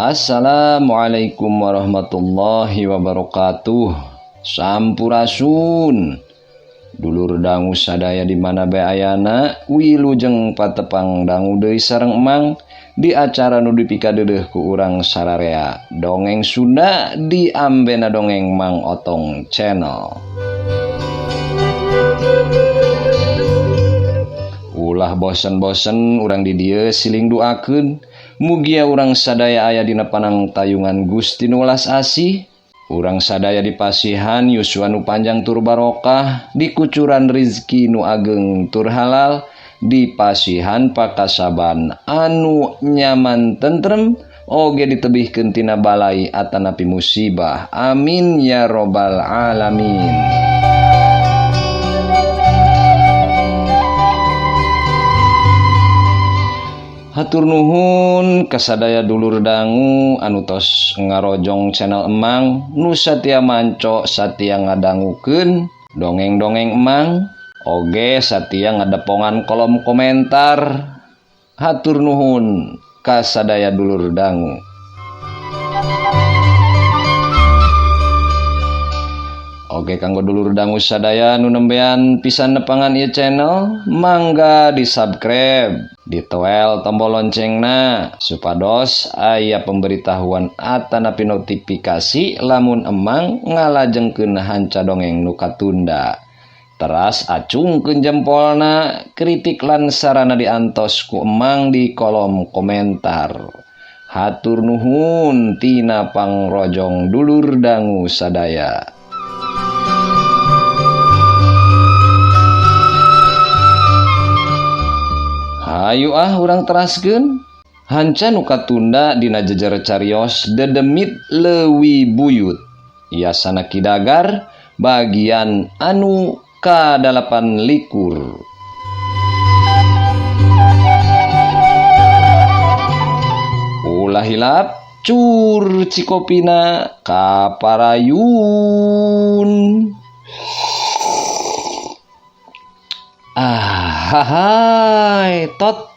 Assalamualaikum warahmatullahi wabarakatuh. Sampurasun dulur dangu sadaya di mana bae ayana, wilujeng patepang dangu deui sareng emang di acara nu dipikadeudeuh ku urang sararea dongeng Sunda di Ambena Dongeng Mang Otong Channel. Ulah bosen-bosen urang di dieu siling duakeun mugia urang sadaya aya dina panang tayungan Gusti nu welas asih. Urang sadaya dipasihan yuswa nu panjang tur barokah, dikucuran rizki nu ageng tur halal, dipasihan pakasaban anu nyaman tentrem, oge ditebihkeun tina balai atanapi musibah. Amin ya robbal alamin. Hatur nuhun kasadaya dulur dangu anu tos ngarojong channel emang nu satia manco satia ngadangukeun dongeng-dongeng emang, oge satia ngadepongan kolom komentar. Hatur nuhun kasadaya dulur dangu. Oke kanggo dulur dangu sadaya nu nembean pisan nepangan ieu channel, mangga di subscribe, ditoel tombol loncengna supados aya pemberitahuan atanapi notifikasi lamun emang ngalajengkeun hanca dongeng nu katunda. Teras acungkeun jempolna, kritik lan sarana diantos ku emang di kolom komentar. Hatur nuhun tina pangrojong dulur dangu sadaya. Hayu urang teraskeun hanca nu katunda dina jejer carios Dedemit Leuwi Buyut Yasana Kidagar bagian anu ka-8. Ulah hilap cur cikopina kaparayun. Hai tot.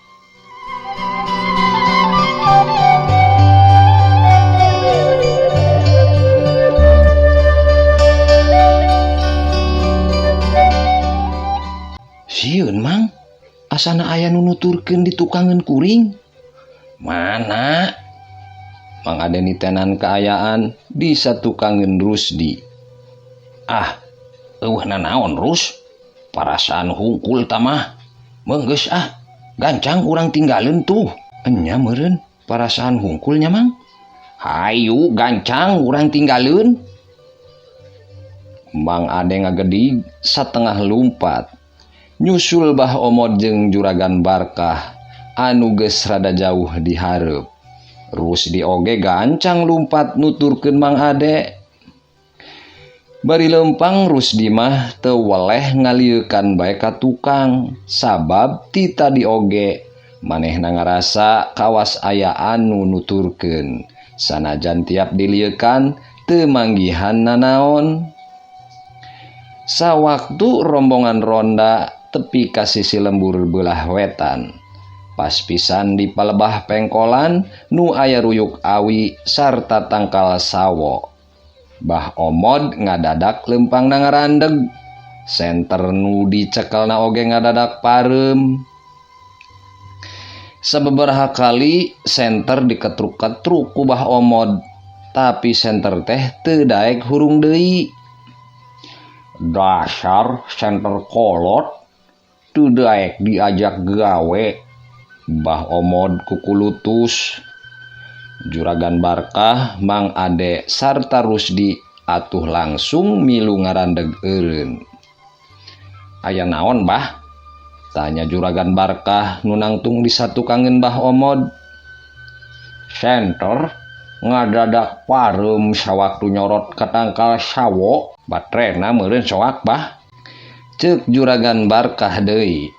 Sieun mang, asana aya nu nuturkeun di tukangan kuring. Mana? Mang ade nitenan kaayaan di satukangan Rusdi. Eueuh nanaon Rus? Parasaan hungkul tamah. Menggeus gancang urang tinggalin tuh. Enya meureun parasaan hungkulnya mang. Hayu gancang urang tinggalin. Mang ade ngagedig satengah lumpat. Nyusul Bah Omod jeung Juragan Barkah anu geus rada jauh dihareup. Rusdi oge gancang lumpat nuturkeun Mang Ade. Bari lempang Rusdi mah teu weleh ngalieukan bae ka tukang, sabab ti tadi oge manehna ngarasa kawas aya anu nuturkeun, sanajan tiap dilieukan teu manggihan nanaon. Sawaktu rombongan ronda tepi ka sisi lembur beulah wetan, pas pisan di palebah pengkolan nu aya ruyuk awi sarta tangkal sawo. Bah Omod ngadadak lempang ngarandeg, senter nu dicekelna oge ngadadak pareum. Sababaraha kali senter diketruk-ketruk ku Bah Omod, tapi senter teh teu daek hurung deui. Dasar senter kolot, teu daek diajak gawe. Bah Omod kukulutus. Juragan Barkah, Mang Ade sarta Rusdi atuh langsung milu ngarandeg eureun. Aya naon Bah? Tanya Juragan Barkah nu nangtung di satukangeun Bah Omod. Senter ngadadak pareum sawaktu nyorot ka tangkal sawo, batrena meureun soak Bah. Ceuk Juragan Barkah deui.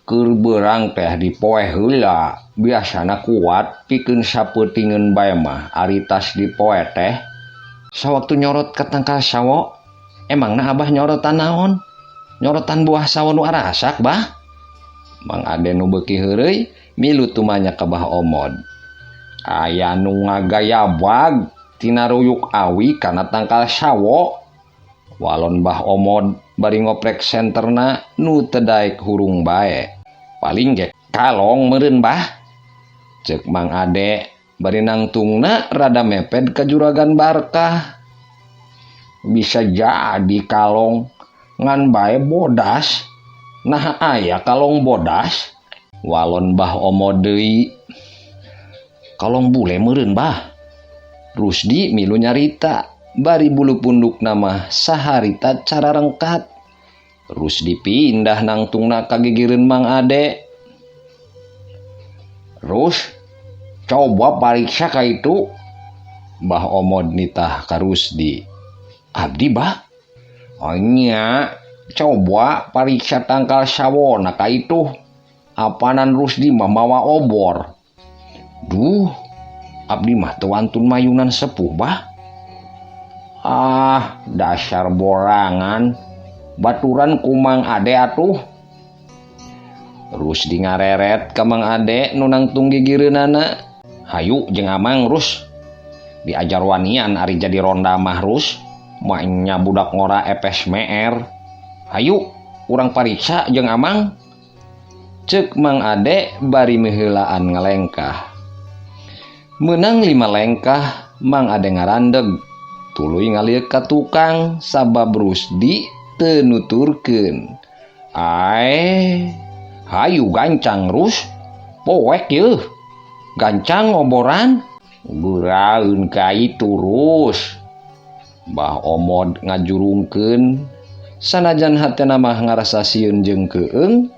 Keur beurang teh di poe heula biasana kuat pikeun sapeutingeun bae mah ari tas di poe teh. Sawaktu nyorot ka tangkal sawo, emangna Abah nyorotan naon? Nyorotan buah sawo nu arasak Bah? Mang Ade nu beuki heureuy milu tumanya ka Bah Omod. aya nu ngagayabag tina ruyuk awi kana tangkal sawo. Walon Mbah Omod bari ngoprek senterna nu teu daek hurung bae. Paling ge kalong meureun Bah. Ceuk Mang Ade bari nangtungna rada meped ka Juragan Barkah. Bisa jadi kalong ngan bae bodas. Nah aya kalong bodas. Walon Mbah Omod deui. Kalong bule meureun Bah. Rusdi milu nyarita bari bulu punduk nama saharita cara rengkat. Rusdi pindah nangtungna kagigireun Mang Ade. Rus, coba pariksa ka itu. Mbah Omod nitah ka Rusdi. Abdi Bah. Oh nya, coba pariksa tangkal sawona ka itu. Apanan Rusdi mah mawa obor. Duh, abdi mah teu wantun mayunan sepuh Bah. Ah, dasar borangan. Baturan ku Mang Ade atuh. Rusdi ngareret ka Mang Ade nu nangtung gigireunana. Hayu jeung Amang Rus. Diajar wanian ari jadi ronda mah Rus. Maknya budak ngora epes meer. Hayu, urang pariksa jeung Amang. Ceuk Mang Ade bari meheulaan ngalengkah. Menang 5 lengkah, Mang Ade ngarandeg. Tuluy ngalieu ka tukang sabab Rusdi teu nuturkeun. Hayu gancang Rus. Poek yeuh. Gancang oboran. Guraeun ka itu Rus. Mbah Omod ngajurungkeun. Sanajan hatena mah ngarasa sieun jeung keueung,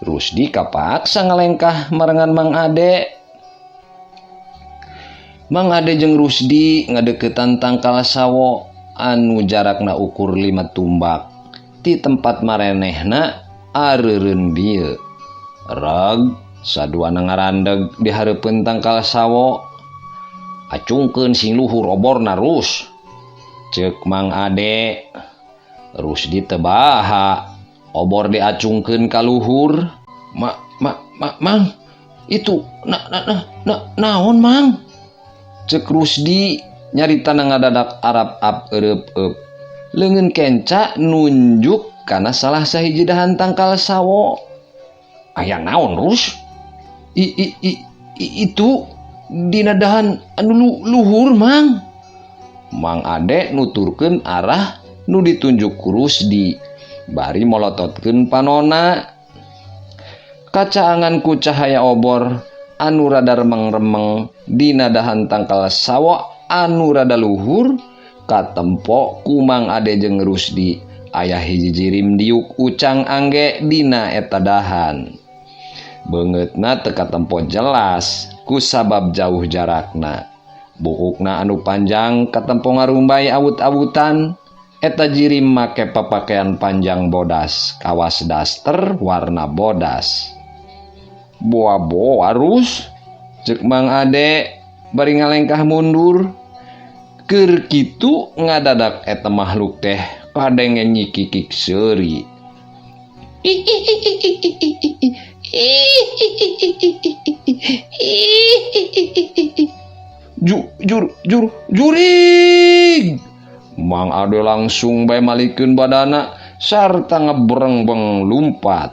Rusdi kapaksa ngalengkah marengan Mang Ade. Mang Ade jeung Rusdi ngadeuketan tangkal sawo anu jarakna ukur 5 tumbak ti tempat marenehna areureun dieu. Reg saduana ngarandeg di hareupeun tangkal sawo. Acungkeun sing luhur oborna Rus. Ceuk Mang Ade. Rusdi teu baha. Obor diacungkeun ka luhur. Mang, itu naon Mang? Ceuk Rusdi nyarita ngadadak arap-ap eureup-eup. Leungeun kenca nunjuk kana salah sahiji dahan tangkal sawo. Aya naon Rus? Itu dina dahan anu luhur Mang. Mang Ade nuturkeun arah nu ditunjuk ku Rusdi. Bari molototkeun panonna. Kacaangan ku cahaya obor anu rada remeng-remeng dina dahan tangkal sawo anu rada luhur katempo ku Mang Ade jeung Rusdi aya hiji jirim diuk ucang angge dina eta dahan. Beungeutna teu katempo jelas ku sabab jauh jarakna. Buukna anu panjang katempo ngarumbai awut-awutan. Eta jirim make papakean panjang bodas, kawas daster warna bodas. Boa-boa Rus, ceuk Mang Ade bari ngalengkah mundur. Keur kitu ngadadak eta makhluk teh kadenge nyikikik seuri. Jurig. Mang Ade langsung bae malikeun badana sarta ngebreng-breng lumpat.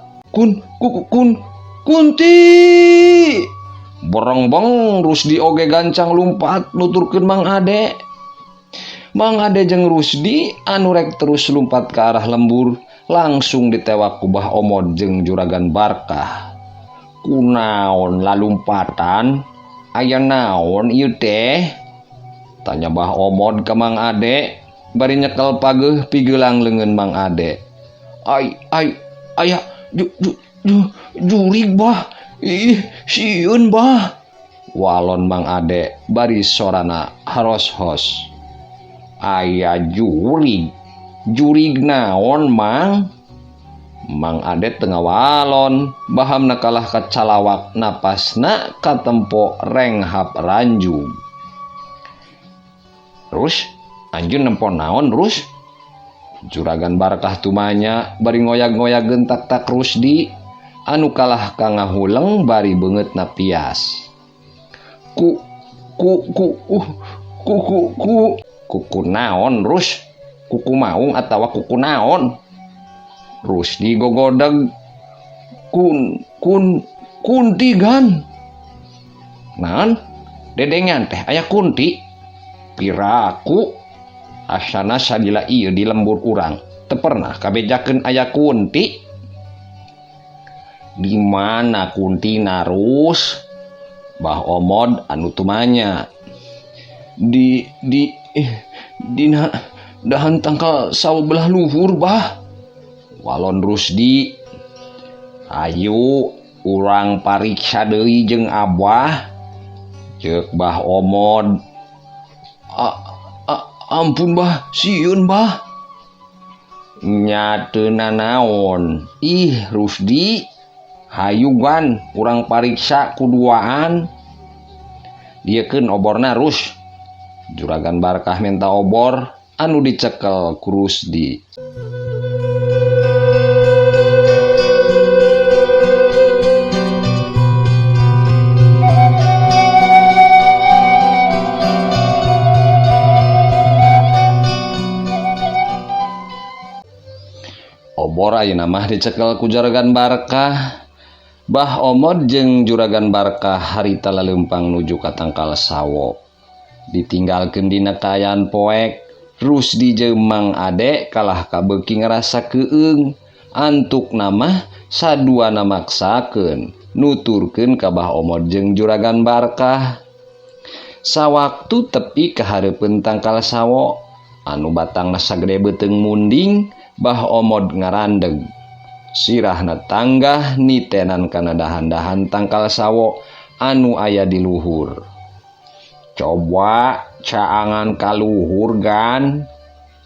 Kunti. Bereng-beng Rusdi oge gancang lumpat nuturkeun Mang Ade. Mang Ade jeung Rusdi anu rek terus lumpat ke arah lembur langsung ditewak ku Mbah Omod jeung Juragan Barkah. Kunaon lalumpatan? Aya naon ieu teh? Tanya Mbah Omod ka Mang Ade bari nyekel pageuh pigeulang leungeun Mang Ade. Aya jurig Bah. Sieun Bah. Walon Mang Ade bari sorana haros-hos. Aya jurig. Jurig naon Mang? Mang Ade teu ngawalon, bahamna kalah kacalawak napasna katempo renghap ranjung. Terus anjeun nempo naon Rus? Juragan Barkah tumanya bari ngoyag-ngoyageun tak-tak Rusdi anu kalah ka ngahuleng bari beungeutna pias. Kuku naon Rus? Kuku maung atawa kuku naon? Rusdi gogodeg. Kunti gan. Naon? Dedengan teh aya kunti. Piraku asana sadila ieu di lembur urang teu pernah kabejakeun aya kunti. Di mana kunti narus? Bah Omod anu tumanya. Dina dahan tangkal sawo belah luhur bah. Walon Rusdi. Ayo urang pariksa deui jeung Abah. Ceuk Bah Omod. Ampun bah, sieun bah. Nya teu nanaon. Ih Rusdi, hayugan urang pariksa kuduaan. Diekeun oborna Rus. Juragan Barkah menta obor anu dicekel ku Rusdi. Obor ayeuna mah dicekel ku Juragan Barkah. Bah Omod jeung Juragan Barkah harita laleumpang nuju ka tangkal sawo. Ditinggalkeun dina kaayaan poek, Rusdi jeung Mang Ade kalah kabeuki ngarasa keueung. Antukna mah saduana maksakeun nuturkeun ka Bah Omod jeung Juragan Barkah. Sawaktu tepi ka hareupeun tangkal sawo anu batangna sagede beuteung munding, Bah Omod ngarandeg. Sirahna tanggah nitenan kana dahan-dahan tangkal sawo anu aya di luhur. Coba caangan ka luhur gan,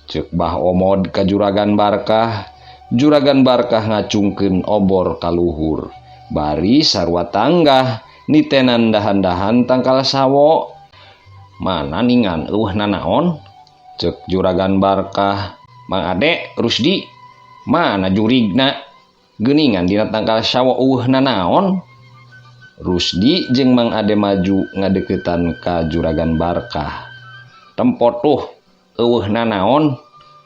ceuk Bah Omod ka Juragan Barkah. Juragan Barkah ngacungkeun obor ka luhur. Bari sarua tanggah nitenan dahan-dahan tangkal sawo. Mana ningan eueuhna naon? Ceuk Juragan Barkah. Mang Ade, Rusdi, mana jurigna? Geuningan dina tangkal sawo eueuhna naon? Rusdi jeung Mang Ade maju ngadeuketan ka Juragan Barkah. Tempot tuh, eueuhna naon?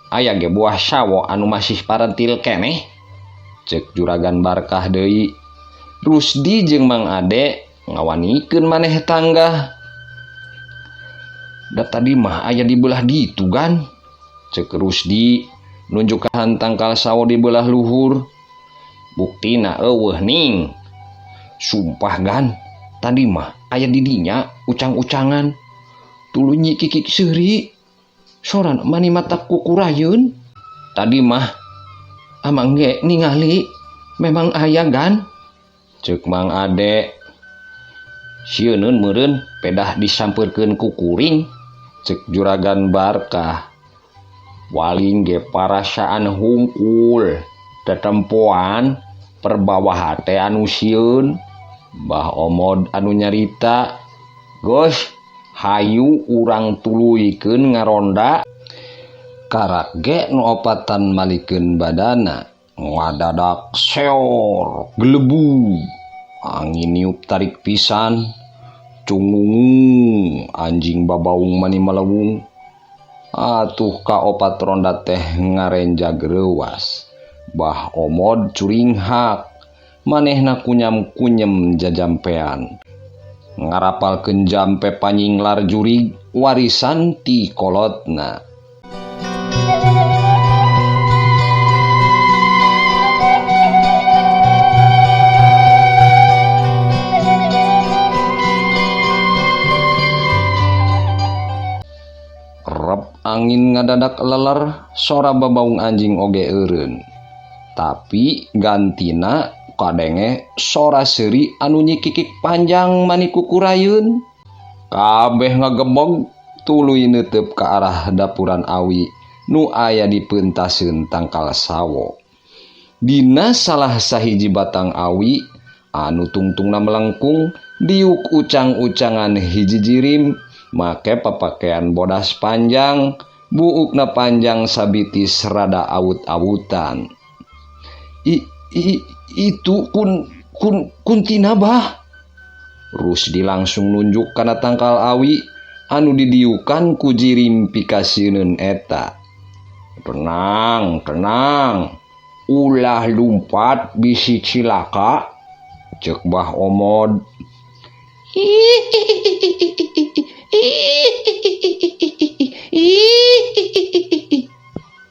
Aya ge buah sawo anu masih parentil keneh. Ceuk Juragan Barkah deui. Rusdi jeung Mang Ade ngawanikeun maneh tanggah. Da tadi mah aya di belah ditu gan. Ceuk Rusdi nunjuk ka tangkal sawo di belah luhur. Buktina eueuh ning. Sumpah gan, tadi mah aya di dinya ucang-ucangan. Tuluy nyi kikik seuri. Soran mani mata kukurayeun. Tadi mah amang ge ningali memang aya gan. Ceuk Mang Ade. Sieunun meureun pedah disampeurkeun ku kuring. Ceuk Juragan Barkah. Waling ge parasaan hungkul. Tetempoan perbawah teh anu sieun. Bah Omod anu nyarita. Gos, hayu urang tuluykeun ngaronda. Karak ge nu opatan malikeun badana. Ngadadak seor, gelebu. Angin niup tarik pisan. Cungungu, anjing babaung mani malewung. Atuh ka opat ronda teh ngarenjag reuwas. Bah Omod curinghak, manehna kunyam-kunyem jajampean. Ngarapalkeun jampe panyinglar jurig warisan ti kolotna. Rep angin ngadadak leler, sora babaung anjing oge eureun. Tapi gantina kadenge sora seuri anu nyikikik panjang mani kukurayeun. Kabeh ngagebog tuluy neuteup ka arah dapuran awi nu aya di peuntaseun tangkal sawo. Dina salah sahiji batang awi anu tungtungna melengkung diuk ucang-ucangan hiji jirim make papakean bodas panjang, buukna panjang sabitis rada awut-awutan. Itu kuntina bah. Rusdi langsung nunjuk kana tangkal awi anu didiukan ku jirim pikasieun eta. Tenang, ulah lumpat bisi cilaka, cek Bah Omod.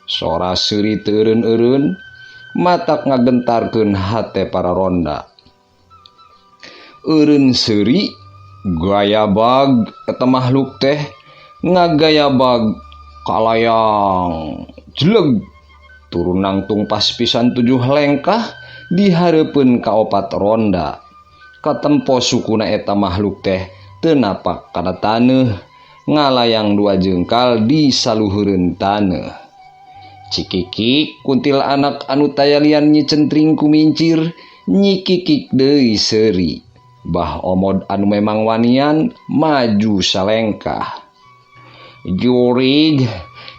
Sora seuri teu eureun-eureun, matak ngagentarkeun hate para ronda. Eureun seuri gaya bag eta makhluk teh ngagaya bag kalayang jeleg turun nangtung pas pisan 7 lengkah dihareupeun ka 4 ronda. Katempo sukuna eta makhluk teh teu napak kana taneuh, ngalayang 2 jengkal di saluhureun taneuh. Cikikik kuntilanak anu tayalian nyicentring kumincir nyikikik deui seuri. Bah Omod anu memang wanian maju salengkah. Jurig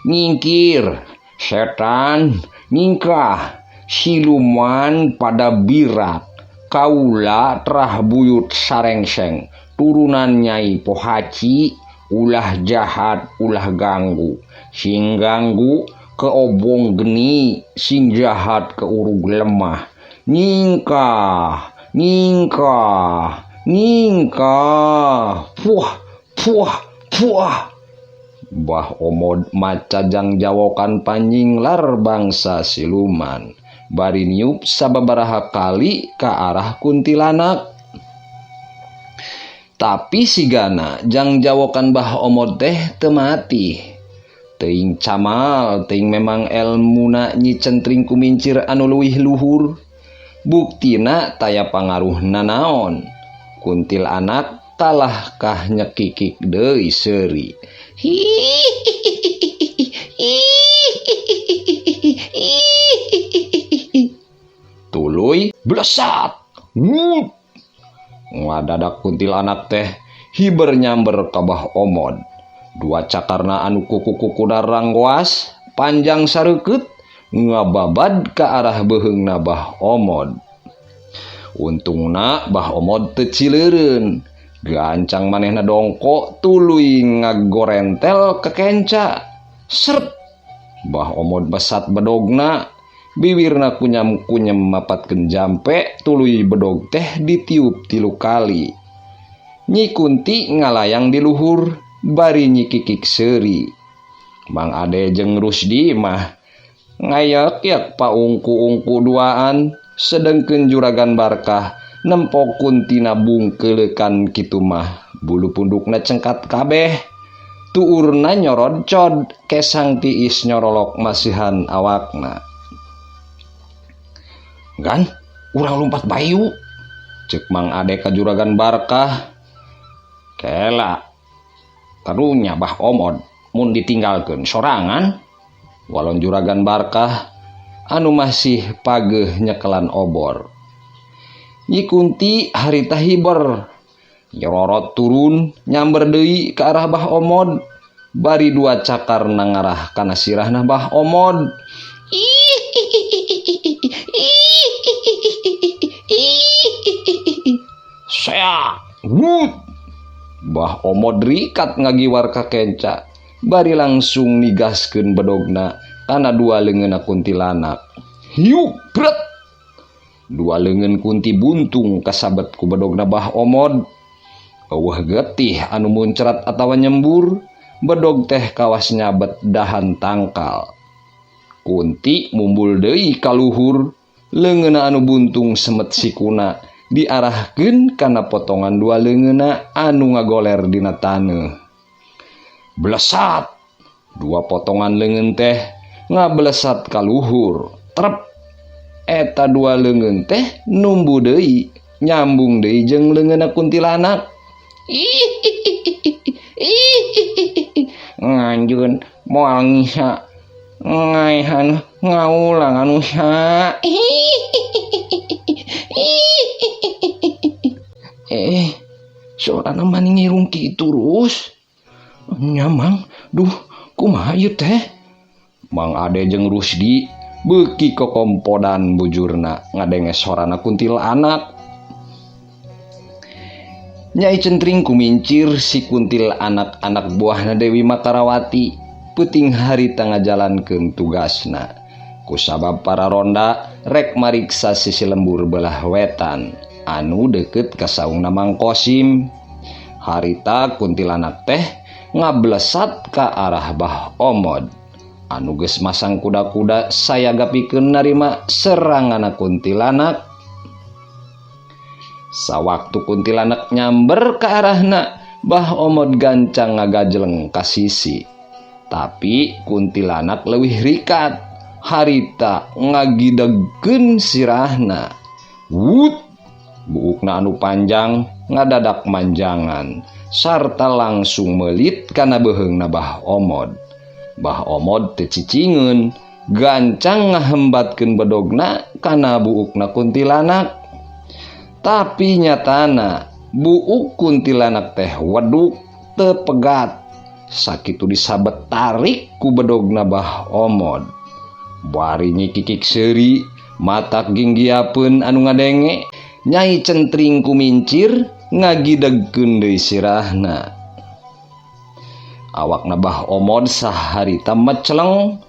nyingkir, setan nyingkah, siluman pada birat, kaula terah buyut sarengseng, turunan Nyai Pohaci, ulah jahat ulah ganggu, sing ganggu ke obong geni, sing jahat ke urug lemah, nyingkah, puah. Bah Omod maca jang jawokan panjinglar bangsa siluman, bari niup sababaraha kali ka arah kuntilanak. Tapi sigana jang jawokan Bah Omod teh teu mati. Teuing camal, teuing memang elmuna nyicentring kumincir anu leuwih luhur. Buktina taya pangaruhna naon. Kuntilanak talah kah nyekikik deui seuri. Tuluy blesat. Ngadadak kuntilanak teh hiber nyamber ka Bah Omod. 2 cakarna anu kuku-kukuna ranggoas panjang sareukeut ngababad ka arah beheungna Bah Omod. Untungna Bah Omod teu cileureun, gancang manehna dongko tuluy ngagorentel ke kenca. Seret, Bah Omod besat bedogna, bibirna kunyam-kunyam mapatkeun jampe, tuluy bedog teh ditiup 3 kali. Nyi Kunti ngalayang di luhur, bari nyikikik seuri. Mang Ade jeung Rusdi mah ngayak-yak paungku-ungku duaan, sedengkeun Juragan Barkah nempok Kuntina bungkeulekan kitu mah bulu pundukna cengkat kabeh, tuurna nyorod cod, kesang tiis nyorolok masihan awakna. Gan, urang lumpat bayu, cek Mang Ade ka Juragan Barkah. Kela karunya Bah Omod mun ditinggalkeun sorangan. Walon Juragan Barkah anu masih pageuh nyekelan obor. Nyi Kunti harita hiber, nyororot turun nyamber deui ka arah Bah Omod, bari 2 cakar nangarah kana sirahna Bah Omod. Sea, Bah Omod rikat ngagiwar ka kenca, bari langsung nigaskeun bedogna kana 2 leungeunna kuntilanak. Hiu, bret! 2 leungeun Kunti buntung kasabet ku bedogna Bah Omod. Eueuh getih anu muncrat atawa nyembur, bedog teh kawas nyabet dahan tangkal. Kunti mumbul deui ka luhur, leungeunna anu buntung semet sikuna diarahkeun kana potongan 2 leungeunna anu ngagoler dina taneuh. Blesat, 2 potongan leungeun teh ngablesat ka luhur. Trep, eta 2 leungeun teh numbu deui, nyambung deui jeung leungeunna kuntilanak. Nganjun moal ngisa ngaihan ngaulang anu sa. Sorana mani ngirung kitu terus. Nyamang, duh, kumaha ieu teh? Mang Ade jeung Rusdi beuki kokompodan bujurna ngadenges sorana kuntilanak. Nyai centring kumincir si kuntil anak-anak buahna Dewi Matarawati puting harita ngajalankeun tugasna. Kusabab para ronda rek mariksa sisi lembur belah wetan anu deket ka saungna Mang Kosim. Harita kuntilanak teh ngablesat ka arah Bah Omod anu geus masang kuda-kuda sayaga pikeun narima serangan kuntilanak. Sawaktu kuntilanak nyamber ke arahna, Bah Omod gancang ngagajleng ka sisi. Tapi kuntilanak leuwih rikat. Harita ngagidegkeun sirahna. Wut! Buukna anu panjang ngadadak manjangan sarta langsung melit kana beheungna Bah Omod. Bah Omod teu cicingeun, gancang ngahembatkeun bedogna kana buukna kuntilanak. Tapi nyatana buuk kuntilanak teh weduk teu pegat. Sakitu disabet tarik ku bedogna Bah Omod. Bari nyikikik seuri matak ginggiapeun anu ngadenge, Nyai centring kumincir ngagidegkeun deui sirahna. Awakna Bah Omod saharita meceleng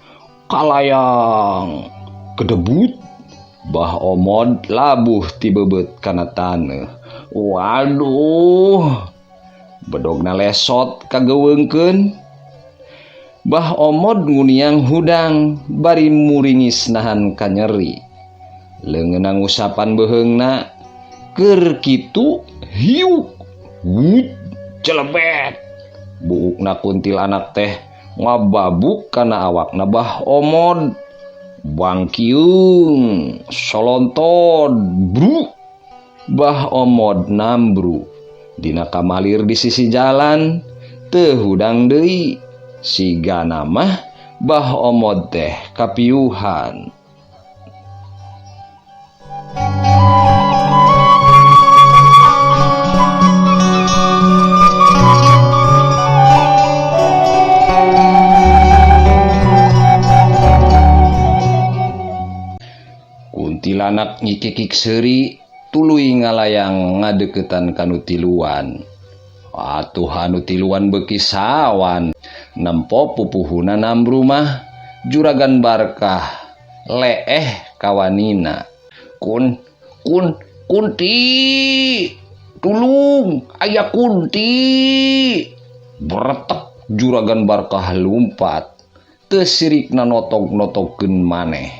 kalayang kedebut. Bah Omod labuh ti bebeut kana taneuh. Waduh, bedogna lesot kageweungkeun. Bah Omod nguniang hudang bari muringis nahan ka nyeri. Leungeunna ngusapan beheungna, keur kitu hiuk wut celebet. Buukna kuntilanak teh ngababuk kana awakna Bah Omod. Bangkiung solontod bru. Bah Omod nambru dina kamalir di sisi jalan teu hudang deui. Sigana mah Bah Omod teh kapiuhan. Kuntilanak nyikikik seuri tuluy ngalayang ngadeukeutan kanu tiluan. Atuh anu tiluan beuki sawan nempo pupuhuna nambru mah Juragan Barkah leeh kawanina. Kunti tulung aya Kunti. Bretek Juragan Barkah lumpat teu sirikna notog-notogkeun maneh.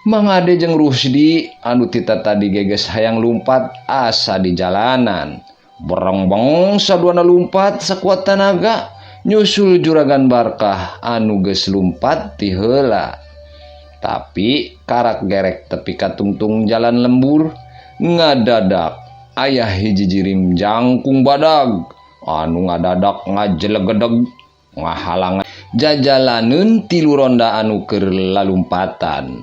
Mang Ade jeung Rusdi anu tita tadi geges hayang lumpat asa di jalanan. Berengbeng saduana lumpat sakuat tenaga nyusul Juragan Barkah anu geus lumpat ti heula. Tapi karak gerek tepi ka tungtung jalan lembur ngadadak aya hiji jirim jangkung badag anu ngadadak ngajelegedeg ngahalang jajalaneun tilu ronda anu keur lalumpatan.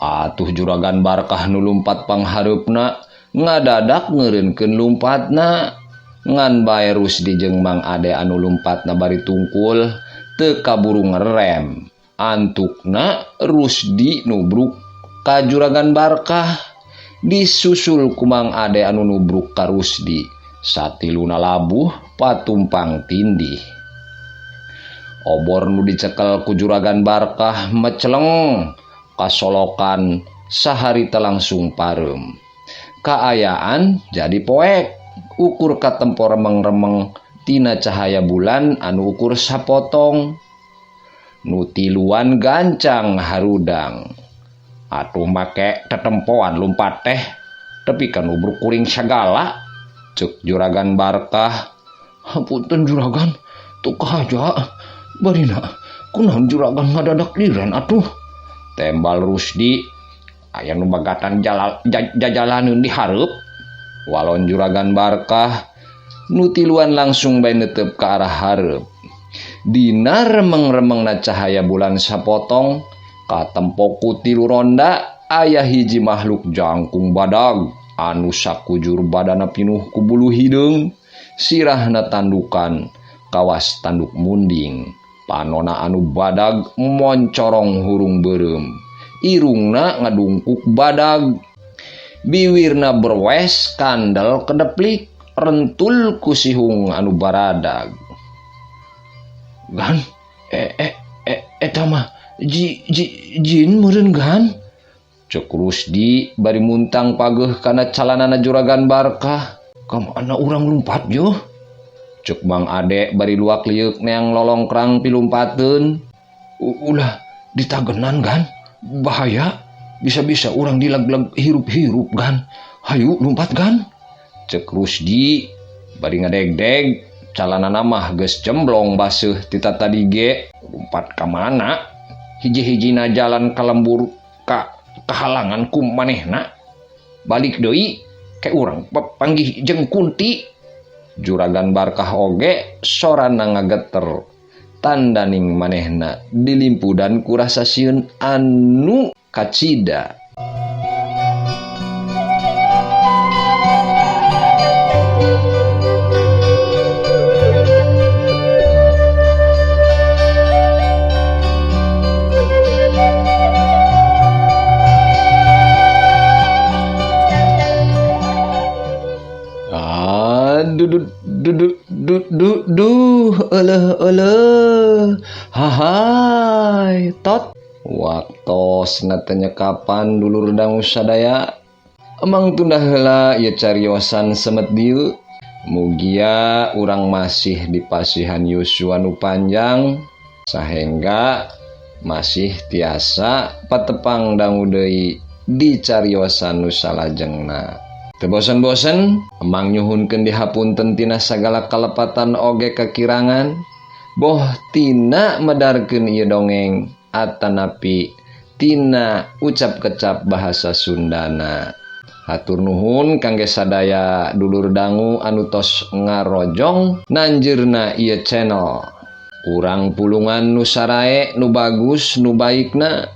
Atuh Juragan Barkah nu lumpat panghareupna ngadadak ngeureunkeun lumpatna. Ngan bae Rusdi jeung Mang Ade anu lumpatna bari tungkul teu kaburu ngerem. Antukna Rusdi nubruk ka Juragan Barkah disusul ku Mang Ade anu nubruk ka Rusdi. Satiluna labuh patumpang tindih. Obor nu dicekel ku Juragan Barkah meceleng kasolokan saharita langsung parem. Kaayaan jadi poek ukur katempo remeng-remeng tina cahaya bulan anu ukur sapotong. Nutiluan gancang harudang. Atuh make tetempoan lumpat teh tepi ka nubruk kuring sagala. Cek Juragan Barkah. Hapunten Juragan, tukah aja. Barina, kunaon Juragan ngadadak diren atuh. Tembal Rusdi, aya nu bagatan jajalaneun di hareup. Walon Juragan Barkah nutiluan langsung bae neuteup ka arah hareup. Dina remeng-remengna cahaya bulan sapotong katempo ku tilu ronda aya hiji makhluk jangkung badag anu sakujur badana pinuh ku bulu hideung, sirahna tandukan kawas tanduk munding. Panona anu badag moncorong hurung beureum, irungna ngadungkuk badag, biwirna berwes kandel kedeplik, rentul ku sihung anu baradag. Gan, eta mah jin meureun gan. Cek Rusdi bari muntang pageuh kana calanana Juragan Barkah. Kamana urang lumpat yo? Cek Mang Ade bari luak liuk neang lolongkrang pilumpateun. Ulah ditagenan gan, bahaya. Bisa-bisa urang dilag-lag hirup-hirup gan. Hayu lumpat gan. Cek Rusdi bari ngadeg-deg calanana mah geus cemblong baseuh ti tadi ge. Lumpat ka mana? Hiji-hijina jalan kalembur ka kahalangan ku manehna. Balik deui ke urang panggih jeung Kunti. Juragan Barkah oge sorana ngageter. Tandaning manehna dilimpudan ku rasa sieun anu kacida. Hahai tot waktosna teh kapan dulur dangu sadaya emang tunda heula ieu cariosan semet dieu mugia urang masih di pasihan yuswa nu panjang sahingga masih tiasa patepang dangu deui di cariosan nu salajengna. Teu bosen-bosen emang nyuhunkeun dihapunten tina sagala kalepatan oge kakirangan. Boh tina medarkeun ieu dongeng atanapi tina ucap kecap bahasa Sundana. Hatur nuhun kangge sadaya dulur dangu anu tos ngarojong nanjeurna ieu channel. Urang pulungan nu sarae nu bagus nu baikna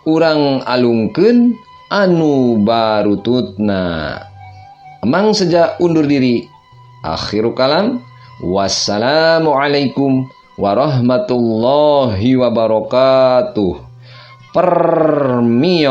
urang alungkeun anu barututna. Emang saja undur diri. Akhiru kalam. Wassalamualaikum warahmatullahi wabarakatuh. Permios.